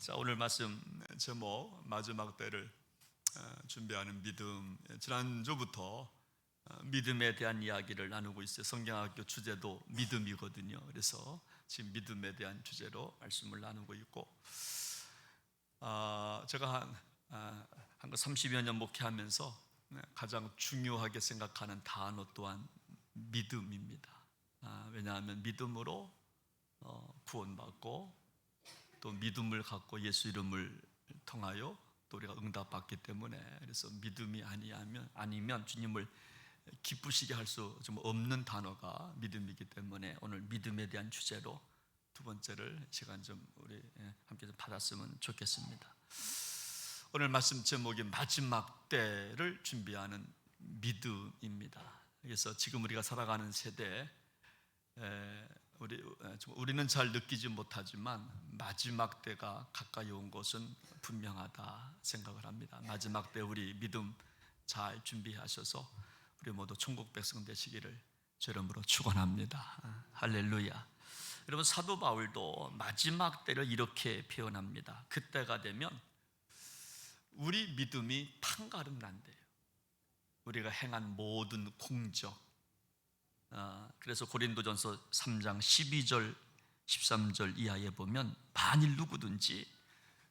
자, 오늘 말씀 제목 마지막 때를 준비하는 믿음. 지난주부터 믿음에 대한 이야기를 나누고 있어요. 성경학교 주제도 믿음이거든요. 그래서 지금 믿음에 대한 주제로 말씀을 나누고 있고, 제가 한 30여 년 목회하면서 가장 중요하게 생각하는 단어 또한 믿음입니다. 왜냐하면 믿음으로 구원받고, 또 믿음을 갖고 예수 이름을 통하여 또 우리가 응답받기 때문에, 그래서 믿음이 아니면 주님을 기쁘시게 할 수 좀 없는 단어가 믿음이기 때문에 오늘 믿음에 대한 주제로 두 번째를 시간 좀 우리 함께 좀 받았으면 좋겠습니다. 오늘 말씀 제목이 마지막 때를 준비하는 믿음입니다. 그래서 지금 우리가 살아가는 세대, 우리는 잘 느끼지 못하지만 마지막 때가 가까이 온 것은 분명하다 생각을 합니다. 마지막 때 우리 믿음 잘 준비하셔서 우리 모두 천국 백성 되시기를 주 이름으로 축원합니다. 할렐루야. 여러분, 사도 바울도 마지막 때를 이렇게 표현합니다. 그때가 되면 우리 믿음이 판가름 난대요. 우리가 행한 모든 공적, 그래서 고린도전서 3장 12절 13절 이하에 보면, 만일 누구든지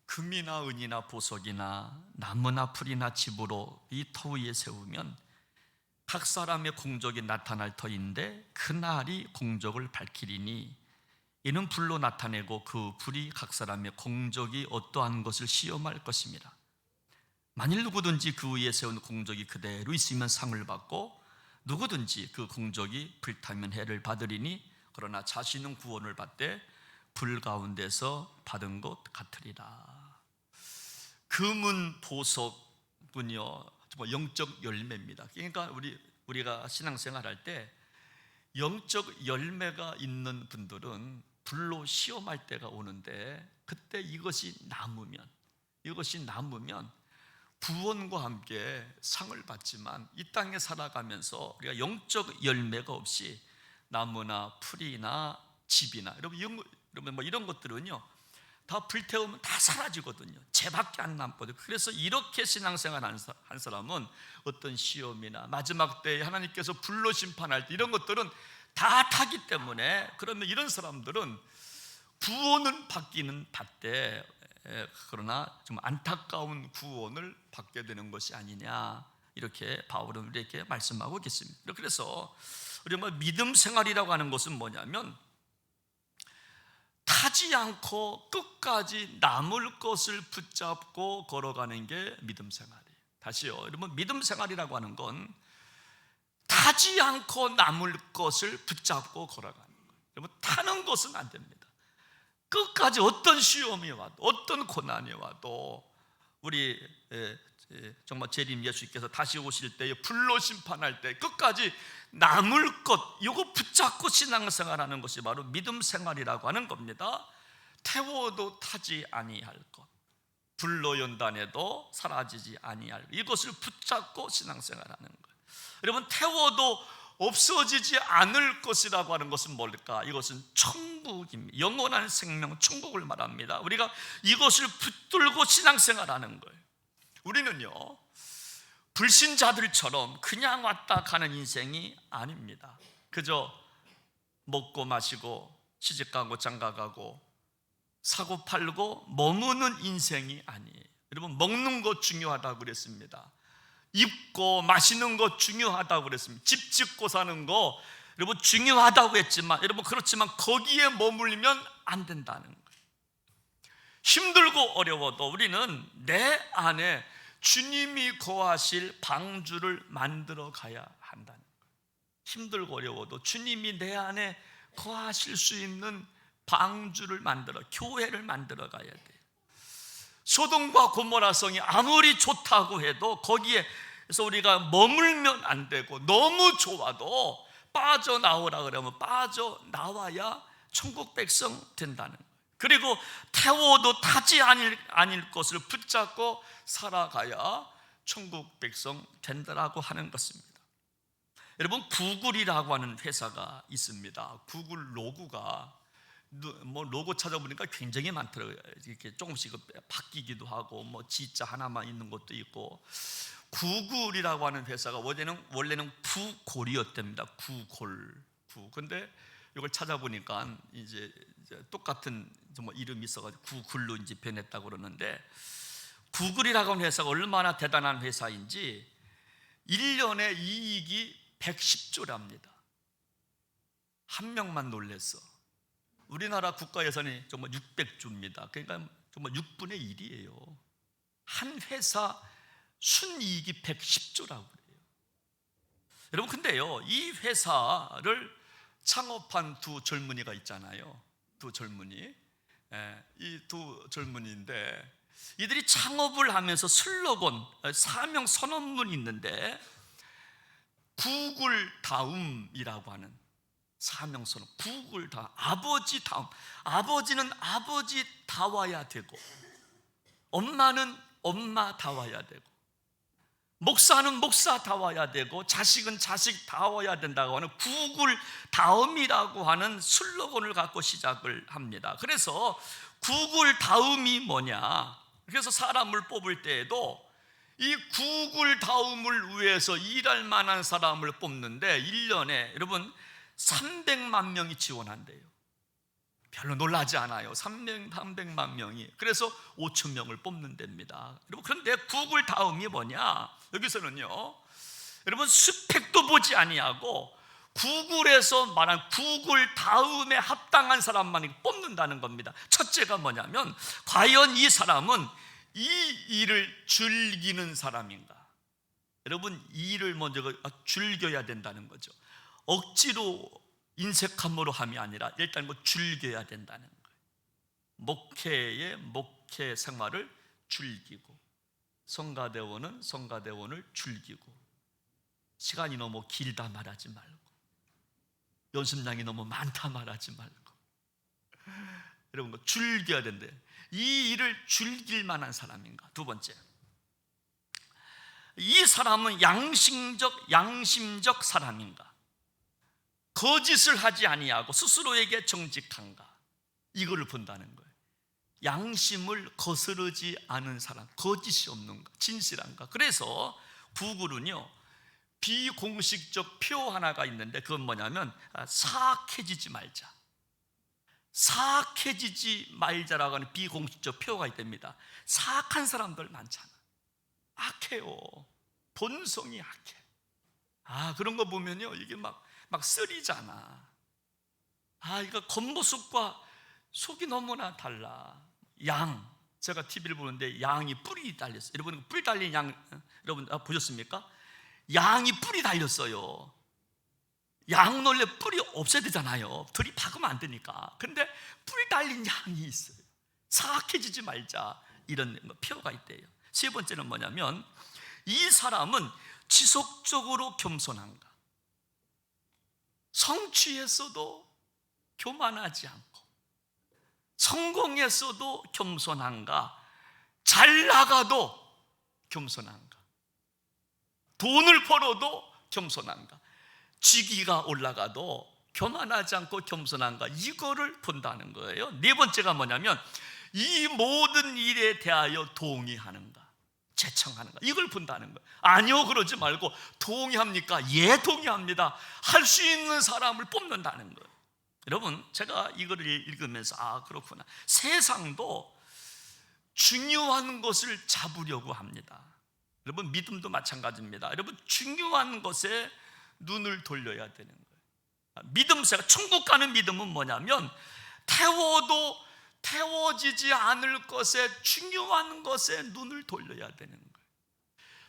금이나 은이나 보석이나 나무나 풀이나 집으로 이 터 위에 세우면 각 사람의 공적이 나타날 터인데 그날이 공적을 밝히리니 이는 불로 나타내고 그 불이 각 사람의 공적이 어떠한 것을 시험할 것입니다. 만일 누구든지 그 위에 세운 공적이 그대로 있으면 상을 받고, 누구든지 그 공적이 불타면 해를 받으리니 그러나 자신은 구원을 받되 불 가운데서 받은 것 같으리라. 금은 보석은요, 영적 열매입니다. 그러니까 우리가 신앙생활할 때 영적 열매가 있는 분들은 불로 시험할 때가 오는데, 그때 이것이 남으면 구원과 함께 상을 받지만, 이 땅에 살아가면서 우리가 영적 열매가 없이 나무나 풀이나 집이나 여러분 이런 것들은요 다 불태우면 다 사라지거든요. 죄밖에 안 남거든요. 그래서 이렇게 신앙생활 한 사람은 어떤 시험이나 마지막 때에 하나님께서 불로 심판할 때 이런 것들은 다 타기 때문에, 그러면 이런 사람들은 구원은 받기는 받되, 그러나 좀 안타까운 구원을 받게 되는 것이 아니냐, 이렇게 바울은 우리에게 말씀하고 있습니다. 그래서 우리가 믿음 생활이라고 하는 것은 뭐냐면, 타지 않고 끝까지 남을 것을 붙잡고 걸어가는 게 믿음 생활이에요. 다시요, 여러분, 믿음 생활이라고 하는 건 타지 않고 남을 것을 붙잡고 걸어가는 거예요. 여러분, 타는 것은 안 됩니다. 끝까지 어떤 시험이 와도, 어떤 고난이 와도, 우리 정말 재림 예수께서 다시 오실 때에 불로 심판할 때 끝까지 남을 것, 이거 붙잡고 신앙생활하는 것이 바로 믿음 생활이라고 하는 겁니다. 태워도 타지 아니할 것, 불로 연단해도 사라지지 아니할 것, 이것을 붙잡고 신앙생활하는 거예요. 여러분, 태워도 없어지지 않을 것이라고 하는 것은 뭘까? 이것은 천국입니다. 영원한 생명, 천국을 말합니다. 우리가 이것을 붙들고 신앙생활하는 거예요. 우리는요, 불신자들처럼 그냥 왔다 가는 인생이 아닙니다. 그저 먹고 마시고 시집가고 장가가고 사고 팔고 머무는 인생이 아니에요. 여러분, 먹는 것 중요하다고 그랬습니다. 입고 마시는 것 중요하다고 그랬습니다. 집 짓고 사는 거 여러분 중요하다고 했지만, 여러분, 그렇지만 거기에 머물면 안 된다는 거예요. 힘들고 어려워도 우리는 내 안에 주님이 거하실 방주를 만들어 가야 한다는 거예요. 힘들고 어려워도 주님이 내 안에 거하실 수 있는 방주를 교회를 만들어 가야 돼요. 소돔과 고모라 성이 아무리 좋다고 해도 거기에서 우리가 머물면 안 되고, 너무 좋아도 빠져나오라 그러면 빠져나와야 천국 백성 된다는 거예요. 그리고 태워도 타지 아닐 것을 붙잡고 살아가야 천국 백성 된다라고 하는 것입니다. 여러분, 구글이라고 하는 회사가 있습니다. 구글 로고가 뭐 로고 찾아보니까 굉장히 많더라고요. 이렇게 조금씩 바뀌기도 하고 뭐 G자 하나만 있는 것도 있고. 구글이라고 하는 회사가 원래는 구골이었답니다. 구골. 근데 이걸 찾아보니까 이제 똑같은 뭐 이름이 있어가지고 구글로 이제 변했다고 그러는데, 구글이라고 하는 회사가 얼마나 대단한 회사인지 1년에 이익이 110조랍니다. 한 명만 놀랬어. 우리나라 국가 예산이 정말 600조입니다. 그러니까 정말 6분의 1이에요. 한 회사 순이익이 110조라고 그래요. 여러분, 근데요, 이 회사를 창업한 두 젊은이가 있잖아요. 두 젊은이. 이 두 젊은이인데, 이들이 창업을 하면서 슬로건, 사명 선언문이 있는데, 구글 다음이라고 하는 사명 선언. 구글 다음, 아버지 다음. 아버지는 아버지 다와야 되고, 엄마는 엄마 다와야 되고, 목사는 목사 다와야 되고, 자식은 자식 다와야 된다고 하는 구글 다음이라고 하는 슬로건을 갖고 시작을 합니다. 그래서 구글 다음이 뭐냐? 그래서 사람을 뽑을 때에도 이 구글 다음을 위해서 일할 만한 사람을 뽑는데 1년에 여러분 300만 명이 지원한대요. 별로 놀라지 않아요. 300만 명이. 그래서 5천 명을 뽑는답니다. 여러분, 그런데 구글 다음이 뭐냐? 여기서는요, 여러분, 스펙도 보지 아니하고 구글에서 말한 구글 다음에 합당한 사람만 뽑는다는 겁니다. 첫째가 뭐냐면, 과연 이 사람은 이 일을 즐기는 사람인가? 여러분, 이 일을 먼저 즐겨야 된다는 거죠. 억지로 인색함으로 함이 아니라 일단 즐겨야 된다는 거예요. 목회 생활을 즐기고, 성가대원은 성가대원을 즐기고, 시간이 너무 길다 말하지 말고, 연습량이 너무 많다 말하지 말고, 여러분, 즐겨야 된대. 이 일을 즐길 만한 사람인가? 두 번째, 이 사람은 양심적 사람인가? 거짓을 하지 아니하고 스스로에게 정직한가? 이거를 본다는 거예요. 양심을 거스르지 않은 사람, 거짓이 없는가, 진실한가? 그래서 구글은요, 비공식적 표 하나가 있는데, 그건 뭐냐면 사악해지지 말자. 사악해지지 말자라고 하는 비공식적 표가 있답니다. 사악한 사람들 많잖아. 악해요. 본성이 악해. 그런 거 보면요, 이게 막 쓰리잖아. 이거 겉모습과 속이 너무나 달라. 제가 TV를 보는데 양이 뿔이 달렸어요. 여러분, 뿔 달린 양 여러분 보셨습니까? 양이 뿔이 달렸어요. 양 원래 뿔이 없어야 되잖아요. 들이박으면 안 되니까. 근데 뿔 달린 양이 있어요. 사악해지지 말자, 이런 표가 있대요. 세 번째는 뭐냐면, 이 사람은 지속적으로 겸손한가? 성취했어도 교만하지 않고, 성공했어도 겸손한가? 잘 나가도 겸손한가? 돈을 벌어도 겸손한가? 직위가 올라가도 교만하지 않고 겸손한가? 이거를 본다는 거예요. 네 번째가 뭐냐면, 이 모든 일에 대하여 동의하는가? 제청하는가? 이걸 본다는 거예요. 아니요, 그러지 말고 동의합니까? 예, 동의합니다. 할 수 있는 사람을 뽑는다는 거예요. 여러분, 제가 이거를 읽으면서 그렇구나. 세상도 중요한 것을 잡으려고 합니다. 여러분, 믿음도 마찬가지입니다. 여러분, 중요한 것에 눈을 돌려야 되는 거예요. 믿음새가, 천국 가는 믿음은 뭐냐면, 태워도 태워지지 않을 것에, 중요한 것에 눈을 돌려야 되는 거예요.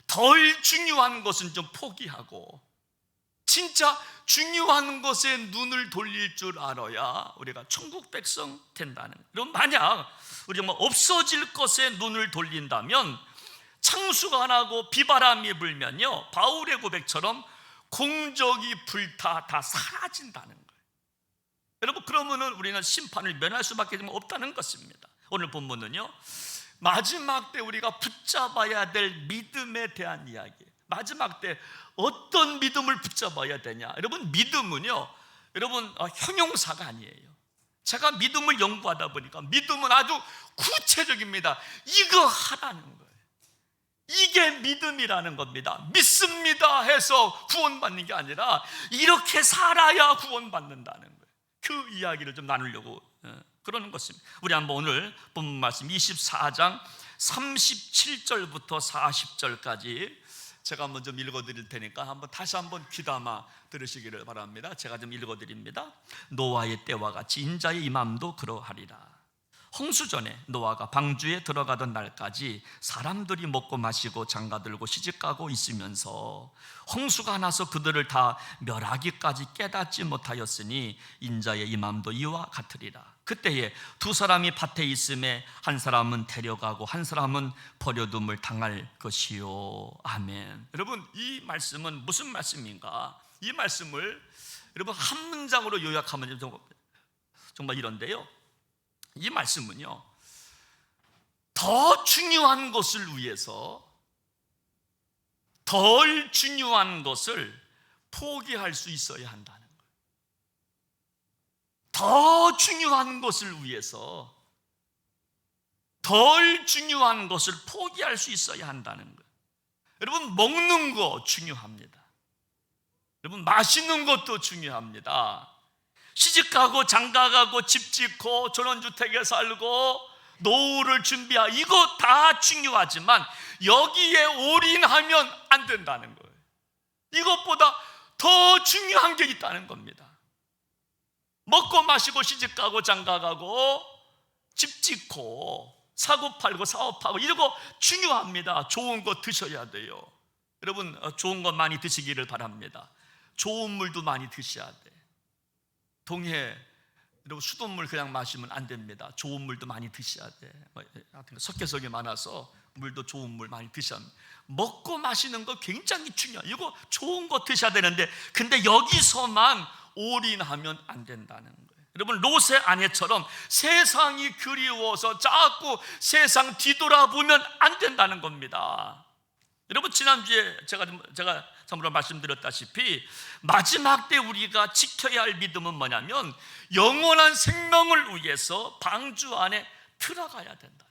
덜 중요한 것은 좀 포기하고 진짜 중요한 것에 눈을 돌릴 줄 알아야 우리가 천국 백성 된다는 거예요. 그럼 만약 우리가 없어질 것에 눈을 돌린다면, 창수가 안 하고 비바람이 불면요, 바울의 고백처럼 공적이 불타 다 사라진다는 거예요. 여러분, 그러면은 우리는 심판을 면할 수밖에 없다는 것입니다. 오늘 본문은요, 마지막 때 우리가 붙잡아야 될 믿음에 대한 이야기예요. 마지막 때 어떤 믿음을 붙잡아야 되냐? 여러분, 믿음은요, 여러분, 형용사가 아니에요. 제가 믿음을 연구하다 보니까 믿음은 아주 구체적입니다. 이거 하라는 거예요. 이게 믿음이라는 겁니다. 믿습니다 해서 구원받는 게 아니라 이렇게 살아야 구원받는다는 거예요. 그 이야기를 좀 나누려고 그러는 것입니다. 우리 한번 오늘 본문 말씀 24장 37절부터 40절까지 제가 한번 좀 읽어드릴 테니까 다시 한번 귀담아 들으시기를 바랍니다. 제가 좀 읽어드립니다. 노아의 때와 같이 인자의 임함도 그러하리라. 홍수전에 노아가 방주에 들어가던 날까지 사람들이 먹고 마시고 장가들고 시집가고 있으면서 홍수가 나서 그들을 다 멸하기까지 깨닫지 못하였으니 인자의 임함도 이와 같으리라. 그때에 두 사람이 밭에 있음에 한 사람은 데려가고 한 사람은 버려둠을 당할 것이요. 아멘. 여러분, 이 말씀은 무슨 말씀인가? 이 말씀을 여러분 한 문장으로 요약하면 정말 이런데요, 이 말씀은요, 더 중요한 것을 위해서 덜 중요한 것을 포기할 수 있어야 한다는 거예요. 더 중요한 것을 위해서 덜 중요한 것을 포기할 수 있어야 한다는 거예요. 여러분, 먹는 거 중요합니다. 여러분, 마시는 것도 중요합니다. 시집가고 장가가고 집 짓고 전원주택에 살고 노후를 준비하고 이거 다 중요하지만 여기에 올인하면 안 된다는 거예요. 이것보다 더 중요한 게 있다는 겁니다. 먹고 마시고 시집가고 장가가고 집 짓고 사고 팔고 사업하고 이거 중요합니다. 좋은 거 드셔야 돼요. 여러분, 좋은 것 많이 드시기를 바랍니다. 좋은 물도 많이 드셔야 돼. 동해 여러분, 수돗물 그냥 마시면 안 됩니다. 좋은 물도 많이 드셔야 돼. 석회석이 많아서 물도 좋은 물 많이 드셔야 합니다. 먹고 마시는 거 굉장히 중요해요. 이거 좋은 거 드셔야 되는데 근데 여기서만 올인하면 안 된다는 거예요. 여러분, 롯의 아내처럼 세상이 그리워서 자꾸 세상 뒤돌아보면 안 된다는 겁니다. 여러분, 지난주에 제가 참으로 말씀드렸다시피 마지막 때 우리가 지켜야 할 믿음은 뭐냐면 영원한 생명을 위해서 방주 안에 들어가야 된다.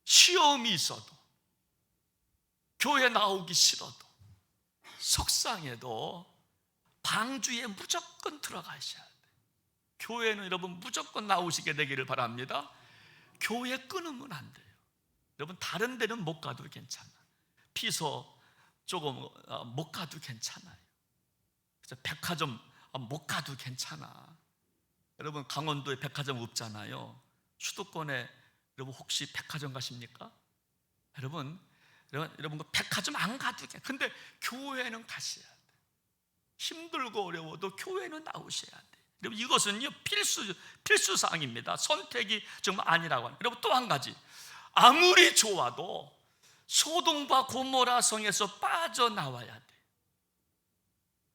시험이 있어도, 교회 나오기 싫어도, 속상해도 방주에 무조건 들어가셔야 돼요. 교회는 여러분 무조건 나오시게 되기를 바랍니다. 교회 끊으면 안 돼요. 여러분, 다른 데는 못 가도 괜찮아. 피서 조금 못 가도 괜찮아요. 그래서 백화점 못 가도 괜찮아. 여러분, 강원도에 백화점 없잖아요. 수도권에 여러분 혹시 백화점 가십니까? 여러분 그 백화점 안 가도 괜찮아. 근데 교회는 가셔야 돼. 힘들고 어려워도 교회는 나오셔야 돼. 여러분, 이것은요 필수 사항입니다. 선택이 정말 아니라고 하는. 여러분, 또 한 가지, 아무리 좋아도 소돔과 고모라 성에서 빠져나와야 돼.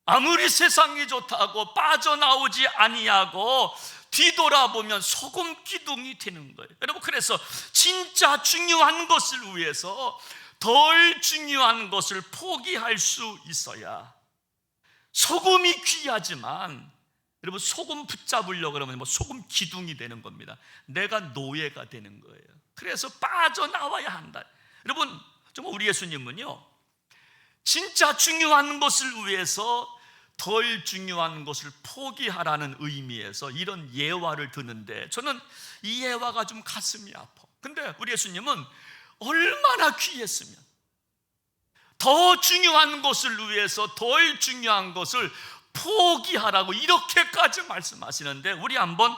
아무리 세상이 좋다고 빠져나오지 아니하고 뒤돌아보면 소금 기둥이 되는 거예요. 여러분, 그래서 진짜 중요한 것을 위해서 덜 중요한 것을 포기할 수 있어야. 소금이 귀하지만 여러분, 소금 붙잡으려고 그러면 소금 기둥이 되는 겁니다. 내가 노예가 되는 거예요. 그래서 빠져나와야 한다. 여러분, 정말 우리 예수님은요, 진짜 중요한 것을 위해서 덜 중요한 것을 포기하라는 의미에서 이런 예화를 드는데 저는 이 예화가 좀 가슴이 아파. 근데 우리 예수님은 얼마나 귀했으면 더 중요한 것을 위해서 덜 중요한 것을 포기하라고 이렇게까지 말씀하시는데, 우리 한번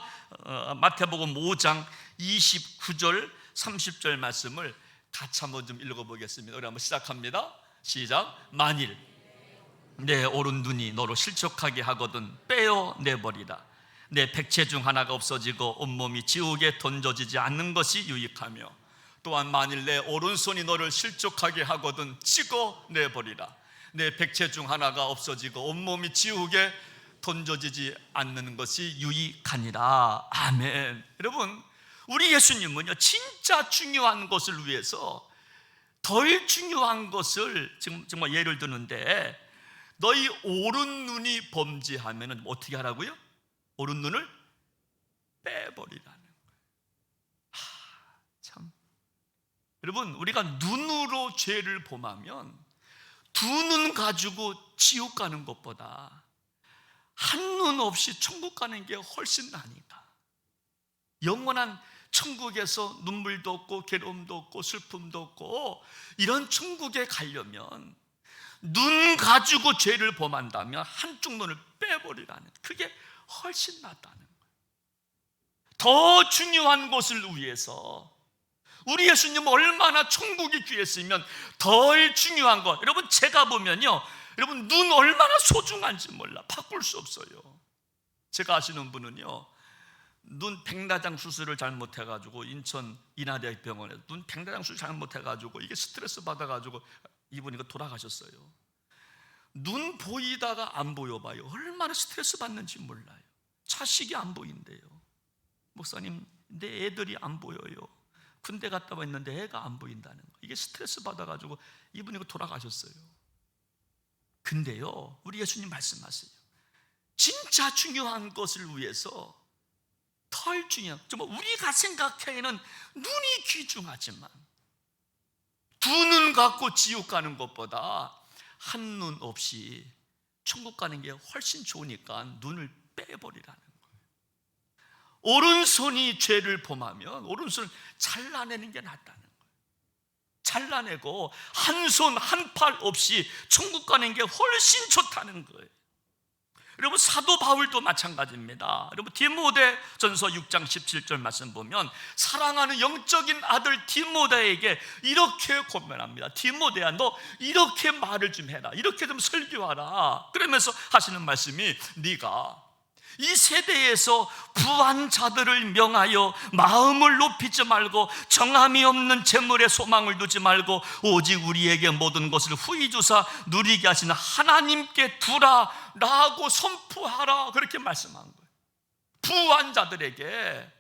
마태복음 5장 29절 30절 말씀을 같이 한번 좀 읽어보겠습니다. 우리 한번 시작합니다. 시작. 만일 내 오른 눈이 너로 실족하게 하거든 빼어내버리라. 내 백체 중 하나가 없어지고 온몸이 지옥에 던져지지 않는 것이 유익하며, 또한 만일 내 오른손이 너를 실족하게 하거든 찍어내버리라. 내 백체 중 하나가 없어지고 온몸이 지옥에 던져지지 않는 것이 유익하니라. 아멘. 여러분, 우리 예수님은요, 진짜 중요한 것을 위해서 덜 중요한 것을 지금 정말 예를 드는데, 너희 오른 눈이 범죄하면 어떻게 하라고요? 오른 눈을 빼버리라는 거예요. 참, 여러분, 우리가 눈으로 죄를 범하면 두 눈 가지고 지옥 가는 것보다 한 눈 없이 천국 가는 게 훨씬 나으니까. 영원한 천국에서 눈물도 없고 괴로움도 없고 슬픔도 없고 이런 천국에 가려면 눈 가지고 죄를 범한다면 한쪽 눈을 빼버리라는, 그게 훨씬 낫다는 거예요. 더 중요한 것을 위해서 우리 예수님 얼마나 천국이 귀했으면 덜 중요한 것. 여러분, 제가 보면요, 여러분 눈 얼마나 소중한지 몰라. 바꿀 수 없어요. 제가 아시는 분은요, 눈 백내장 수술을 잘못해가지고 인천 인하대병원에서 눈 백내장 수술 잘못해가지고 이게 스트레스 받아가지고 이분이 돌아가셨어요. 눈 보이다가 안 보여봐요. 얼마나 스트레스 받는지 몰라요. 자식이 안 보인대요. 목사님, 내 애들이 안 보여요. 군대 갔다 왔는데 애가 안 보인다는 거. 이게 스트레스 받아가지고 이분이 돌아가셨어요. 근데요, 우리 예수님 말씀하세요. 진짜 중요한 것을 위해서 덜 중요한, 정말 우리가 생각하기에는 눈이 귀중하지만 두 눈 갖고 지옥 가는 것보다 한 눈 없이 천국 가는 게 훨씬 좋으니까 눈을 빼버리라는 거예요. 오른손이 죄를 범하면 오른손을 잘라내는 게 낫다는 거예요. 잘라내고 한 손 한 팔 없이 천국 가는 게 훨씬 좋다는 거예요. 여러분, 사도 바울도 마찬가지입니다. 여러분, 디모데전서 6장 17절 말씀 보면 사랑하는 영적인 아들 디모데에게 이렇게 권면합니다. 디모데야, 너 이렇게 말을 좀 해라, 이렇게 좀 설교하라. 그러면서 하시는 말씀이, 네가 이 세대에서 부한 자들을 명하여 마음을 높이지 말고 정함이 없는 재물에 소망을 두지 말고 오직 우리에게 모든 것을 후히 주사 누리게 하시는 하나님께 두라라고 선포하라, 그렇게 말씀한 거예요. 부한 자들에게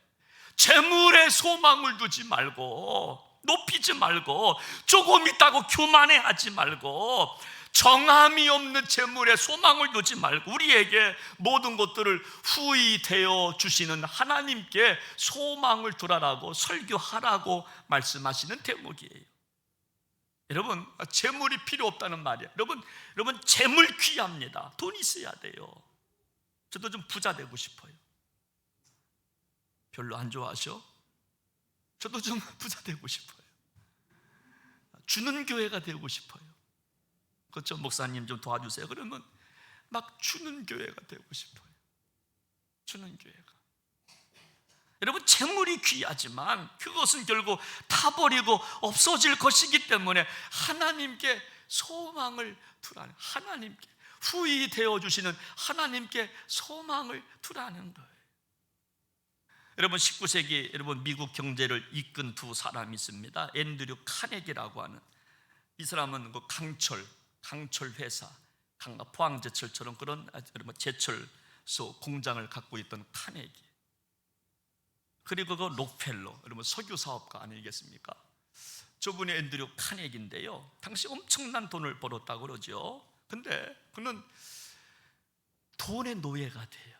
재물에 소망을 두지 말고, 높이지 말고, 조금 있다고 교만해하지 말고, 정함이 없는 재물에 소망을 두지 말고 우리에게 모든 것들을 후히 되어 주시는 하나님께 소망을 두라라고 설교하라고 말씀하시는 대목이에요. 여러분, 재물이 필요 없다는 말이에요. 여러분 재물 귀합니다. 돈 있어야 돼요. 저도 좀 부자 되고 싶어요. 별로 안 좋아하셔? 저도 좀 부자 되고 싶어요. 주는 교회가 되고 싶어요. 그렇죠? 목사님 좀 도와주세요. 그러면 막 주는 교회가 되고 싶어요. 주는 교회가. 여러분, 재물이 귀하지만 그것은 결국 타버리고 없어질 것이기 때문에 하나님께 소망을 두라는, 하나님께 후히 되어주시는 하나님께 소망을 두라는 거예요. 여러분, 19세기 여러분 미국 경제를 이끈 두 사람이 있습니다. 앤드류 카네기라고 하는, 이 사람은 그 강철 회사, 포항제철처럼 그런 제철소 공장을 갖고 있던 카네기, 그리고 그 록펠러, 여러분 석유 사업가 아니겠습니까? 저분이 앤드류 카네기인데요, 당시 엄청난 돈을 벌었다고 그러죠. 근데 그는 돈의 노예가 돼요.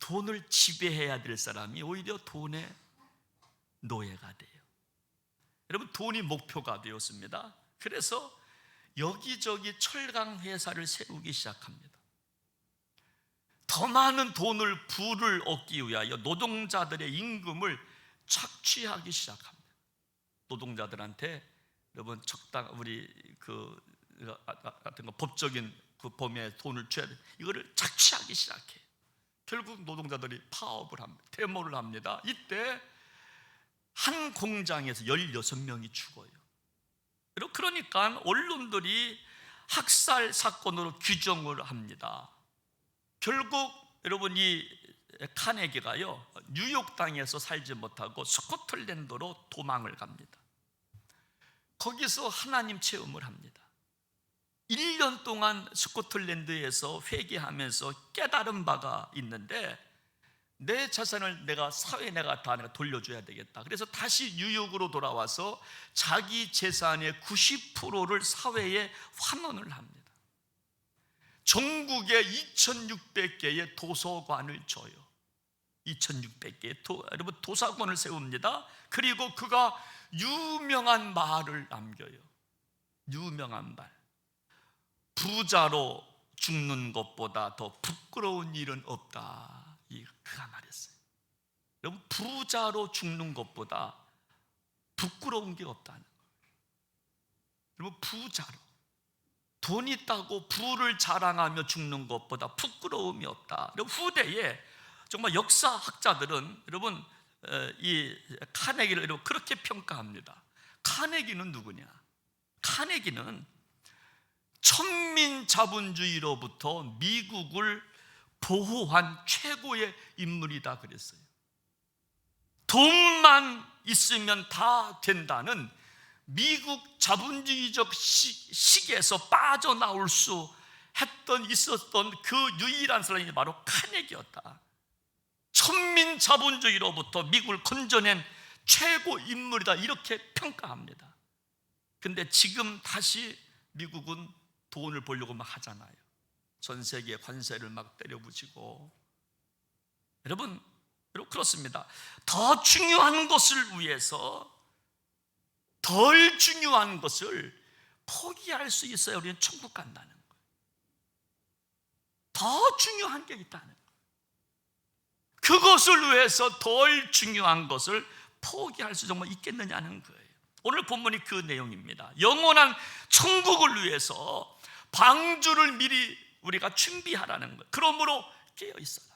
돈을 지배해야 될 사람이 오히려 돈의 노예가 돼요. 여러분, 돈이 목표가 되었습니다. 그래서 여기저기 철강 회사를 세우기 시작합니다. 더 많은 부를 얻기 위하여 노동자들의 임금을 착취하기 시작합니다. 노동자들한테 여러분 우리 같은 거 법적인 그 범위에 돈을 줘야 돼. 이거를 착취하기 시작해. 결국 노동자들이 파업을 합니다. 데모를 합니다. 이때 한 공장에서 16명이 죽어요. 그러니까 언론들이 학살 사건으로 규정을 합니다. 결국 여러분 이 카네기가요, 뉴욕 땅에서 살지 못하고 스코틀랜드로 도망을 갑니다. 거기서 하나님 체험을 합니다. 1년 동안 스코틀랜드에서 회개하면서 깨달은 바가 있는데, 내 자산을 내가 돌려줘야 되겠다. 그래서 다시 뉴욕으로 돌아와서 자기 재산의 90%를 사회에 환원을 합니다. 전국에 2600개의 도서관을 줘요. 2600개의 여러분 도사관을 세웁니다. 그리고 그가 유명한 말을 남겨요. 유명한 말. 부자로 죽는 것보다 더 부끄러운 일은 없다. 그가 말했어요. 여러분, 부자로 죽는 것보다 부끄러운 게 없다는 거예요. 여러분, 부자로 돈 있다고 부를 자랑하며 죽는 것보다 부끄러움이 없다. 여러분, 후대에 정말 역사학자들은 여러분 이 카네기를 여러분 그렇게 평가합니다. 카네기는 누구냐? 카네기는 천민자본주의로부터 미국을 보호한 최고의 인물이다 그랬어요. 돈만 있으면 다 된다는 미국 자본주의적 시기에서 빠져나올 수 있었던 그 유일한 사람이 바로 카네기였다. 천민자본주의로부터 미국을 건져낸 최고 인물이다, 이렇게 평가합니다. 근데 지금 다시 미국은 돈을 벌려고 막 하잖아요. 전 세계에 관세를 막 때려부시고. 여러분 그렇습니다. 더 중요한 것을 위해서 덜 중요한 것을 포기할 수 있어야 우리는 천국 간다는 거예요. 더 중요한 게 있다는 거예요. 그것을 위해서 덜 중요한 것을 포기할 수 정말 있겠느냐는 거예요. 오늘 본문이 그 내용입니다. 영원한 천국을 위해서 방주를 미리 우리가 준비하라는 거예요. 그러므로 깨어 있어라.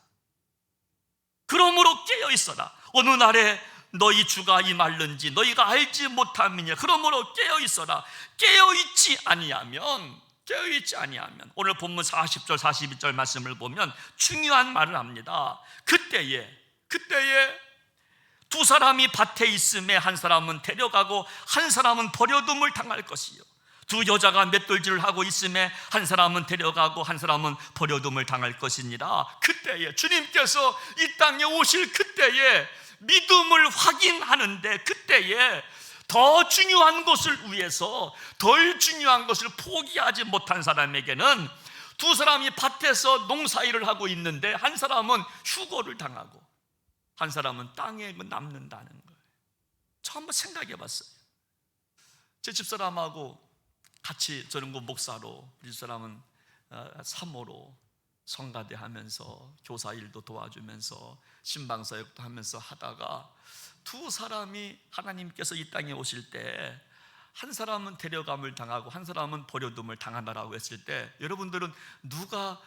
그러므로 깨어 있어라. 어느 날에 너희 주가 임할는지 너희가 알지 못함이냐. 그러므로 깨어 있어라. 깨어 있지 아니하면 오늘 본문 40절 42절 말씀을 보면 중요한 말을 합니다. 그때에 두 사람이 밭에 있음에 한 사람은 데려가고 한 사람은 버려둠을 당할 것이요, 두 여자가 맷돌질을 하고 있음에 한 사람은 데려가고 한 사람은 버려둠을 당할 것이니라. 그때에 주님께서 이 땅에 오실 그때에 믿음을 확인하는데, 그때에 더 중요한 것을 위해서 덜 중요한 것을 포기하지 못한 사람에게는, 두 사람이 밭에서 농사일을 하고 있는데 한 사람은 휴거를 당하고 한 사람은 땅에 남는다는 거예요. 저 한번 생각해 봤어요. 제 집사람하고 같이 저는 목사로, 우리 집사람은 사모로 성가대 하면서 교사 일도 도와주면서 신방사역도 하면서 하다가, 두 사람이 하나님께서 이 땅에 오실 때 한 사람은 데려감을 당하고 한 사람은 버려둠을 당한다라고 했을 때, 여러분들은 누가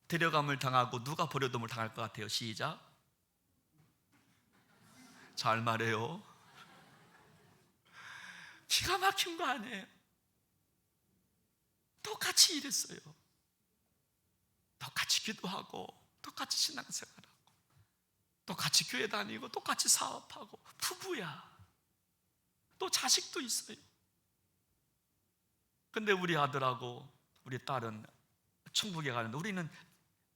데려감을 당하고 누가 버려둠을 당할 것 같아요? 시작. 잘 말해요. 기가 막힌 거 아니에요? 똑같이 일했어요. 똑같이 기도하고 똑같이 신앙생활하고 똑같이 교회 다니고 똑같이 사업하고 부부야. 또 자식도 있어요. 근데 우리 아들하고 우리 딸은 천국에 가는데 우리는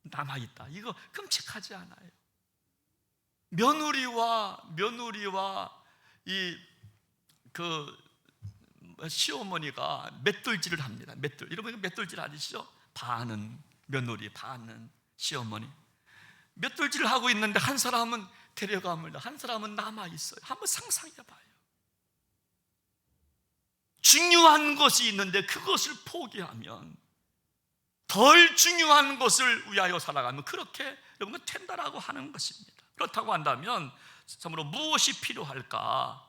남아있다. 이거 끔찍하지 않아요? 며느리와 이 시어머니가 맷돌질을 합니다. 여러분 맷돌질 아시죠? 반은 며느리, 반은 시어머니. 맷돌질을 하고 있는데 한 사람은 데려감을, 한 사람은 남아있어요. 한번 상상해봐요. 중요한 것이 있는데 그것을 포기하면, 덜 중요한 것을 위하여 살아가면 그렇게 여러분 된다라고 하는 것입니다. 그렇다고 한다면 참으로 무엇이 필요할까?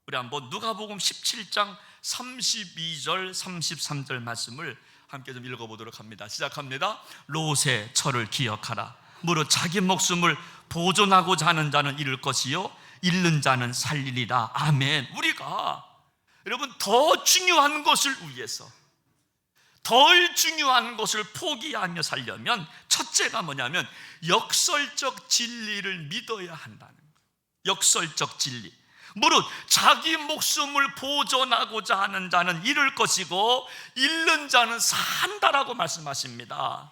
우리 한번 누가복음 17장 32절 33절 말씀을 함께 좀 읽어보도록 합니다. 시작합니다. 롯의 철을 기억하라. 무릇 자기 목숨을 보존하고자 하는 자는 잃을 것이요 잃는 자는 살리리라. 아멘. 우리가 여러분 더 중요한 것을 위해서 덜 중요한 것을 포기하며 살려면, 첫째가 뭐냐면 역설적 진리를 믿어야 한다는 거예요. 역설적 진리. 무릇 자기 목숨을 보존하고자 하는 자는 잃을 것이고 잃는 자는 산다라고 말씀하십니다.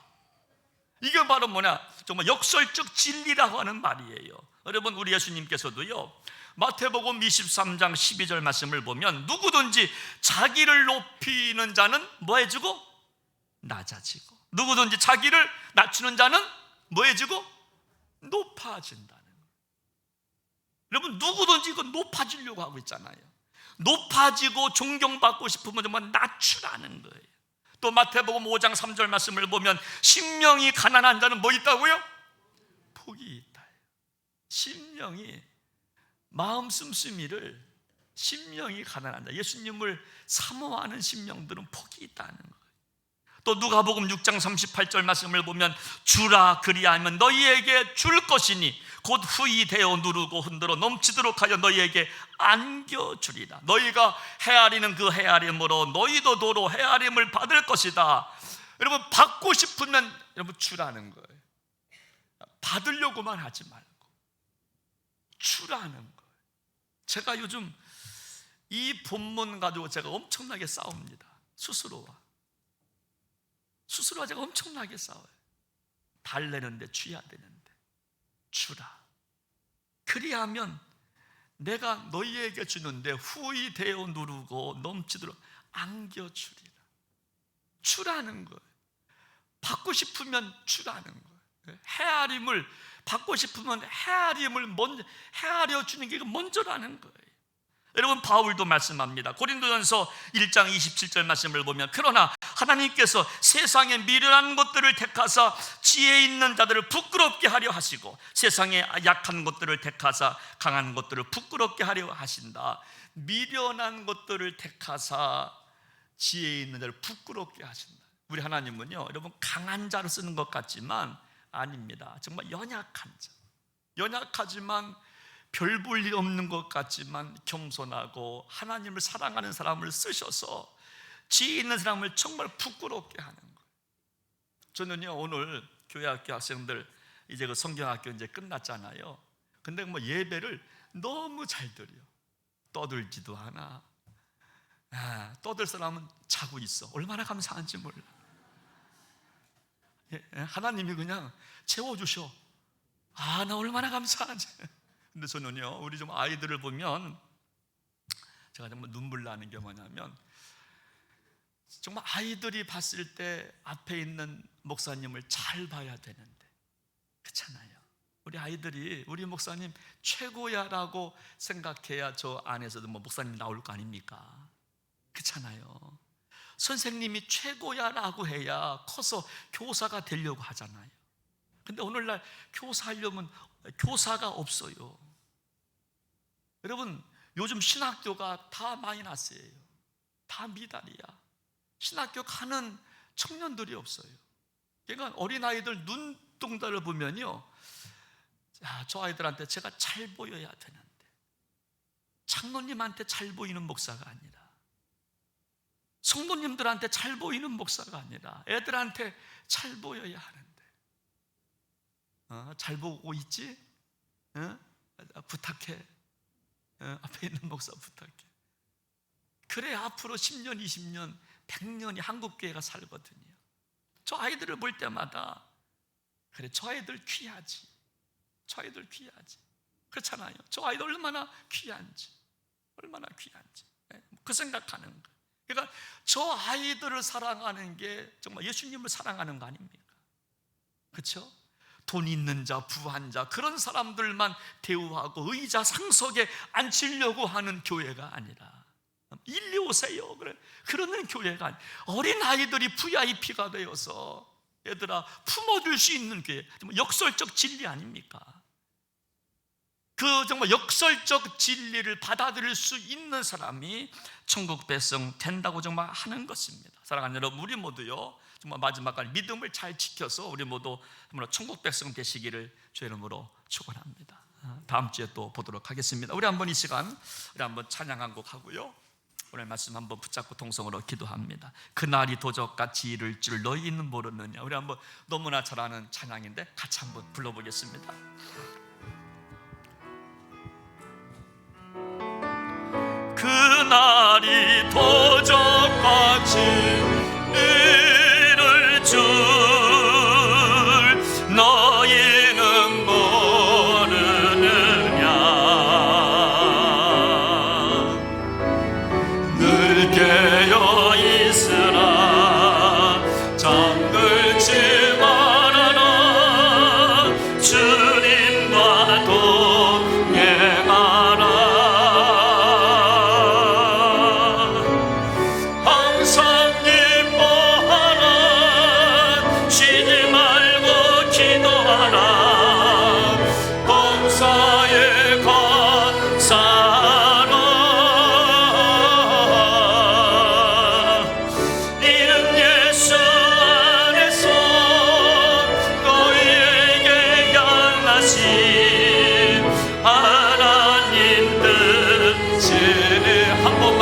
이게 바로 뭐냐? 정말 역설적 진리라고 하는 말이에요. 여러분, 우리 예수님께서도요, 마태복음 23장 12절 말씀을 보면 누구든지 자기를 높이는 자는 뭐해지고? 낮아지고, 누구든지 자기를 낮추는 자는 뭐해지고? 높아진다는. 여러분, 누구든지 이거 높아지려고 하고 있잖아요. 높아지고 존경받고 싶으면 정말 낮추라는 거예요. 또 마태복음 5장 3절 말씀을 보면 심령이 가난한 자는 뭐 있다고요? 복이 있다. 심령이, 마음 씀씀이를, 심령이 가난한 자, 예수님을 사모하는 심령들은 복이 있다는 거예요. 또 누가복음 6장 38절 말씀을 보면 주라 그리하면 너희에게 줄 것이니 곧 후히 대어 누르고 흔들어 넘치도록 하여 너희에게 안겨주리라. 너희가 헤아리는 그 헤아림으로 너희도 도로 헤아림을 받을 것이다. 여러분, 받고 싶으면 여러분 주라는 거예요. 받으려고만 하지 말고 주라는 거예요. 제가 요즘 이 본문 가지고 제가 엄청나게 싸웁니다. 스스로와 제가 엄청나게 싸워요. 달래는데 줘야 되는데 주라. 그리하면 내가 너희에게 주는데 후히 대어 누르고 넘치도록 안겨주리라. 주라는 거예요. 받고 싶으면 주라는 거예요. 헤아림을 받고 싶으면 헤아림을 먼저 헤아려 주는 게 먼저라는 거예요. 여러분, 바울도 말씀합니다. 고린도전서 1장 27절 말씀을 보면 그러나 하나님께서 세상에 미련한 것들을 택하사 지혜 있는 자들을 부끄럽게 하려 하시고 세상에 약한 것들을 택하사 강한 것들을 부끄럽게 하려 하신다. 미련한 것들을 택하사 지혜 있는 자를 부끄럽게 하신다. 우리 하나님은요, 여러분, 강한 자를 쓰는 것 같지만 아닙니다. 정말 연약한 자, 연약하지만 별 볼 일 없는 것 같지만 겸손하고 하나님을 사랑하는 사람을 쓰셔서 지혜 있는 사람을 정말 부끄럽게 하는 거예요. 저는요, 오늘 교회학교 학생들 이제 그 성경학교 이제 끝났잖아요. 근데 뭐 예배를 너무 잘 드려. 떠들지도 않아. 떠들 사람은 자고 있어. 얼마나 감사한지 몰라. 하나님이 그냥 채워주셔. 나 얼마나 감사하지. 근데 저는요, 우리 좀 아이들을 보면 제가 정말 눈물 나는 게 뭐냐면, 정말 아이들이 봤을 때 앞에 있는 목사님을 잘 봐야 되는데, 그렇잖아요. 우리 아이들이 우리 목사님 최고야라고 생각해야 저 안에서도 뭐 목사님 나올 거 아닙니까? 그렇잖아요. 선생님이 최고야라고 해야 커서 교사가 되려고 하잖아요. 근데 오늘날 교사하려면 교사가 없어요. 여러분, 요즘 신학교가 다 마이너스예요. 다 미달이야. 신학교 가는 청년들이 없어요. 그러니까 어린아이들 눈동자를 보면요, 저 아이들한테 제가 잘 보여야 되는데, 장로님한테 잘 보이는 목사가 아니라, 성도님들한테 잘 보이는 목사가 아니라 애들한테 잘 보여야 하는데, 잘 보고 있지? 부탁해. 앞에 있는 목사 부탁해. 그래 앞으로 10년, 20년, 100년이 한국교회가 살거든요. 저 아이들을 볼 때마다 그래, 저 아이들 귀하지. 저 아이들 귀하지. 그렇잖아요. 저 아이들 얼마나 귀한지, 얼마나 귀한지 그 생각하는 거예요. 그러니까 저 아이들을 사랑하는 게 정말 예수님을 사랑하는 거 아닙니까? 그렇죠? 돈 있는 자, 부한 자, 그런 사람들만 대우하고 의자 상석에 앉히려고 하는 교회가 아니라, 일리 오세요, 그러는 교회가 아니라, 어린아이들이 VIP가 되어서 얘들아 품어줄 수 있는 교회, 정말 역설적 진리 아닙니까? 그 정말 역설적 진리를 받아들일 수 있는 사람이 천국 백성 된다고 정말 하는 것입니다. 사랑하는 여러분, 우리 모두요, 정말 마지막까지 믿음을 잘 지켜서 우리 모두 정말 천국 백성 되시기를 주의 이름으로 축원합니다. 다음 주에 또 보도록 하겠습니다. 우리 한번 이 시간 우리 한번 찬양 한 곡 하고요, 오늘 말씀 한번 붙잡고 동성으로 기도합니다. 그날이 도적같이 이를 줄 너희는 모르느냐. 우리 한번 너무나 잘 아는 찬양인데 같이 한번 불러보겠습니다. 그날이 도적같이 이를 줄 너희는 모르느냐. 늘 깨어 있으라 잠들지 말아라 주님과 동행하라.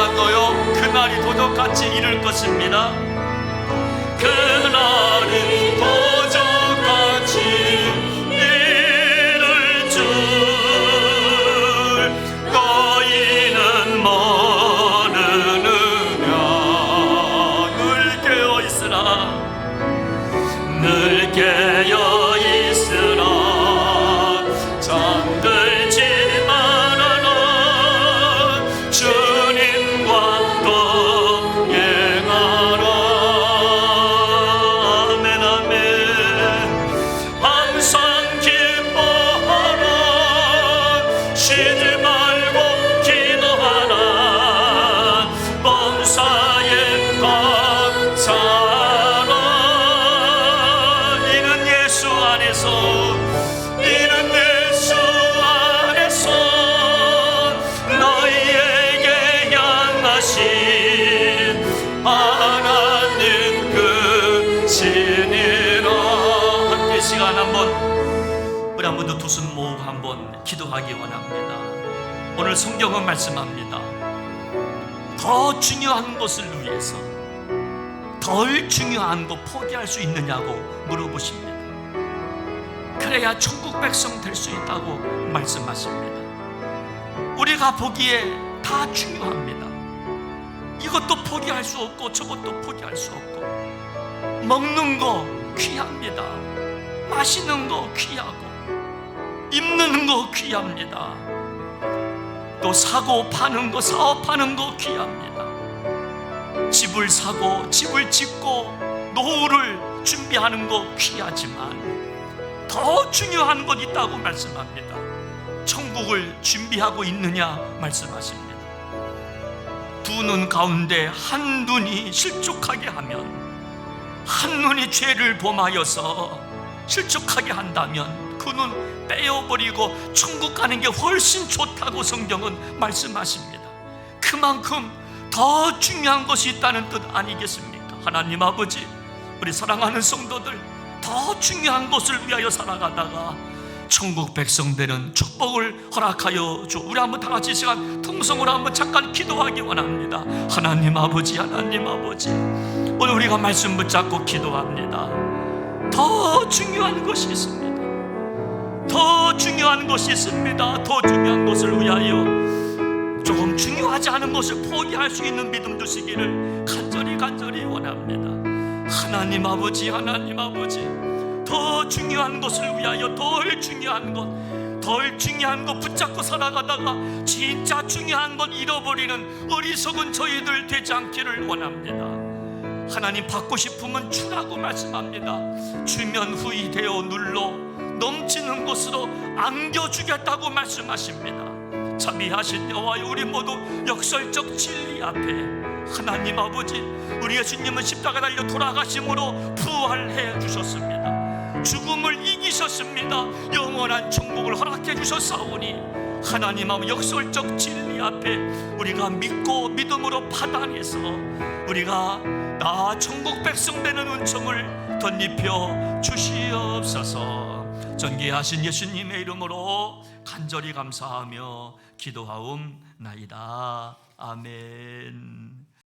잠깐만도요, 그날이 도적같이 이를 것입니다. 그날은 도적같이 이를 줄 너희는 모르느냐. 늘 깨어있으라, 늘 깨어있으라. 잠들지 말아라. 주님과 동행하라. 아멘 아멘. 항상 기뻐하라. 쉬지 말고 기도하라. 범사에 감사하라. 이는 예수 안에서, 이는 예수 안에서 너희에게 향하신 하나님 끝이니라. 함께 시간 한번, 우리 한 번 더 두 손 모으고 한번 기도하기 원합니다. 오늘 성경은 말씀합니다. 더 중요한 것을 위해서 덜 중요한 거 포기할 수 있느냐고 물어보십니다. 그래야 천국 백성 될 수 있다고 말씀하십니다. 우리가 보기에 다 중요합니다. 이것도 포기할 수 없고 저것도 포기할 수 없고, 먹는 거 귀합니다. 마시는 거 귀하고, 입는 거 귀합니다. 또 사고 파는 거, 사업하는 거 귀합니다. 집을 사고 집을 짓고 노후를 준비하는 거 귀하지만 더 중요한 것 있다고 말씀합니다. 천국을 준비하고 있느냐 말씀하십니다. 두 눈 가운데 한 눈이 실족하게 하면, 한 눈이 죄를 범하여서 실족하게 한다면 그 눈 빼어버리고 천국 가는 게 훨씬 좋다고 성경은 말씀하십니다. 그만큼 더 중요한 것이 있다는 뜻 아니겠습니까? 하나님 아버지, 우리 사랑하는 성도들, 더 중요한 것을 위하여 살아가다가 천국 백성 되는 축복을 허락하여 주. 우리 한번 다 같이 시간 통성으로 한번 잠깐 기도하기 원합니다. 하나님 아버지, 하나님 아버지, 오늘 우리가 말씀 붙잡고 기도합니다. 더 중요한 것이 있습니다. 더 중요한 것이 있습니다. 더 중요한 것을 위하여 조금 중요하지 않은 것을 포기할 수 있는 믿음 주시기를 간절히 원합니다. 하나님 아버지, 하나님 아버지, 더 중요한 것을 위하여 덜 중요한 것 붙잡고 살아가다가 진짜 중요한 건 잃어버리는 어리석은 저희들 되지 않기를 원합니다. 하나님, 받고 싶으면 주라고 말씀합니다. 주면 후히 되어 눌러 넘치는 것으로 안겨주겠다고 말씀하십니다. 자비하신 여호와여, 우리 모두 역설적 진리 앞에 하나님 아버지, 우리 예수님은 십자가 달려 돌아가심으로 부활해 주셨습니다. 죽음을 이기셨습니다. 영원한 천국을 허락해 주셨사오니 하나님 아버지, 역설적 진리 앞에 우리가 믿고 믿음으로 파당해서 우리가 나 천국 백성 되는 은총을 덧입혀 주시옵소서. 전계하신 예수님의 이름으로 간절히 감사하며 기도하옵나이다. 아멘.